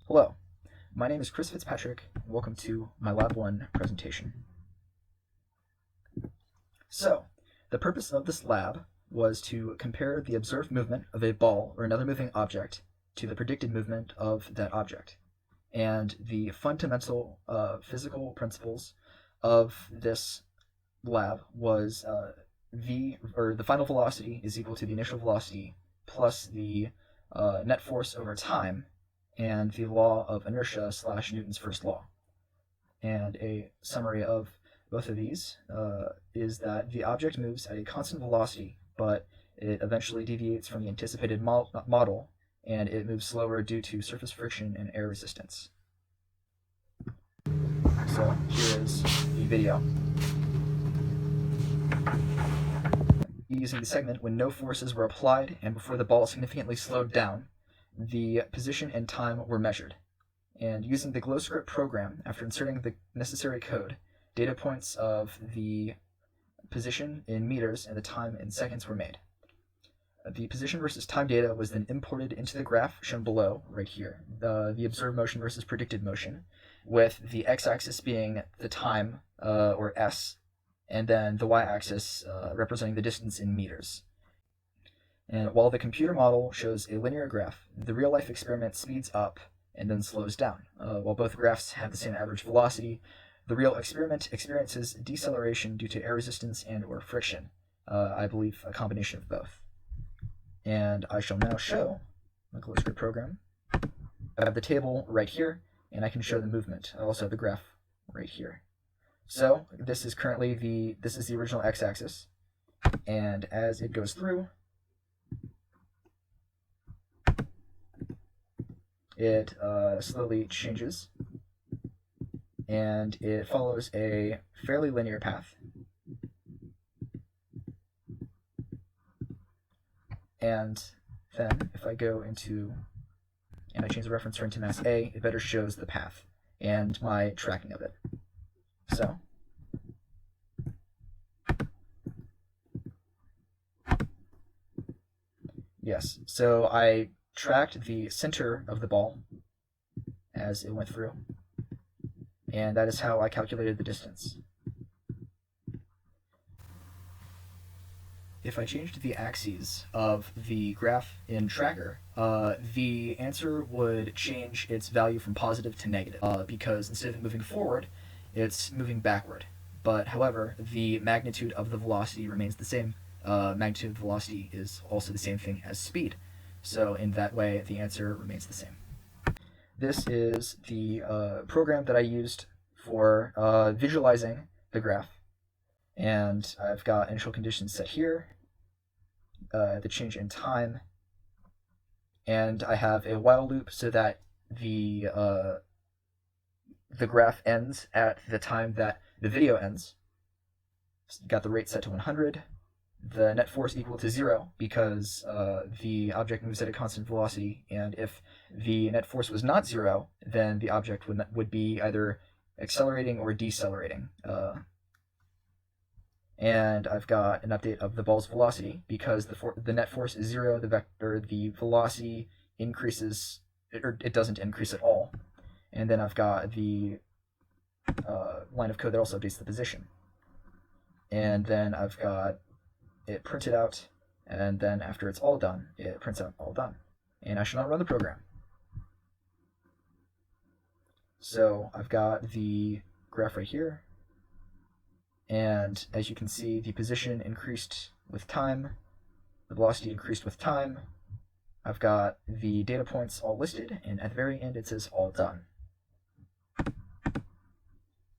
Hello, my name is Chris Fitzpatrick, and welcome to my Lab 1 presentation. So, the purpose of this lab was to compare the observed movement of a ball or another moving object to the predicted movement of that object. And the fundamental physical principles of this lab was the final velocity is equal to the initial velocity plus the net force over time, and the law of inertia / Newton's first law. And a summary of both of these is that the object moves at a constant velocity, but it eventually deviates from the anticipated model, and it moves slower due to surface friction and air resistance. So here is the video. Using the segment when no forces were applied and before the ball significantly slowed down, the position and time were measured. And using the GlowScript program, after inserting the necessary code, data points of the position in meters and the time in seconds were made. The position versus time data was then imported into the graph shown below, right here, the observed motion versus predicted motion, with the x-axis being the time, or s, and then the y-axis representing the distance in meters. And while the computer model shows a linear graph, the real-life experiment speeds up and then slows down. While both graphs have the same average velocity, the real experiment experiences deceleration due to air resistance and or friction. I believe a combination of both. And I shall now show the GlowScript program. I have the table right here, and I can show the movement. I also have the graph right here. So this is currently the original x-axis, and as it goes through, it slowly changes, and it follows a fairly linear path. And then if I go into, and I change the reference frame to mass A, it better shows the path and my tracking of it. So, yes, so I tracked the center of the ball as it went through, and that is how I calculated the distance. If I changed the axes of the graph in Tracker, the answer would change its value from positive to negative, because instead of moving forward, it's moving backward. But however, the magnitude of the velocity remains the same. Magnitude of velocity is also the same thing as speed. So in that way, the answer remains the same. This is the program that I used for visualizing the graph. And I've got initial conditions set here, the change in time, and I have a while loop so that the graph ends at the time that the video ends. Got the rate set to 100. The net force equal to 0 because the object moves at a constant velocity, and if the net force was not 0, then the object would be either accelerating or decelerating. And I've got an update of the ball's velocity because the net force is 0. The velocity increases, or it doesn't increase at all. And then I've got the line of code that also updates the position. And then I've got it printed out, and then after it's all done, it prints out all done. And I shall now run the program. So I've got the graph right here, and as you can see, the position increased with time, the velocity increased with time. I've got the data points all listed, and at the very end it says all done.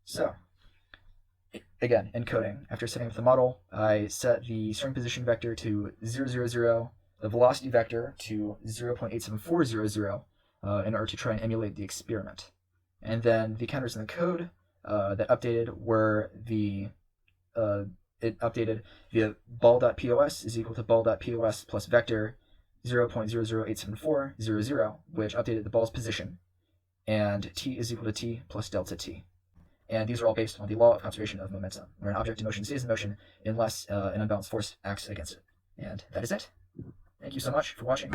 So, again, encoding. After setting up the model, I set the string position vector to 0, 0, the velocity vector to 0.87400 in order to try and emulate the experiment. And then the counters in the code that updated were it updated via ball.pos is equal to ball.pos plus vector 0.008740, which updated the ball's position, and t is equal to t plus delta t. And these are all based on the law of conservation of momentum, where an object in motion stays in motion unless an unbalanced force acts against it. And that is it. Thank you so much for watching.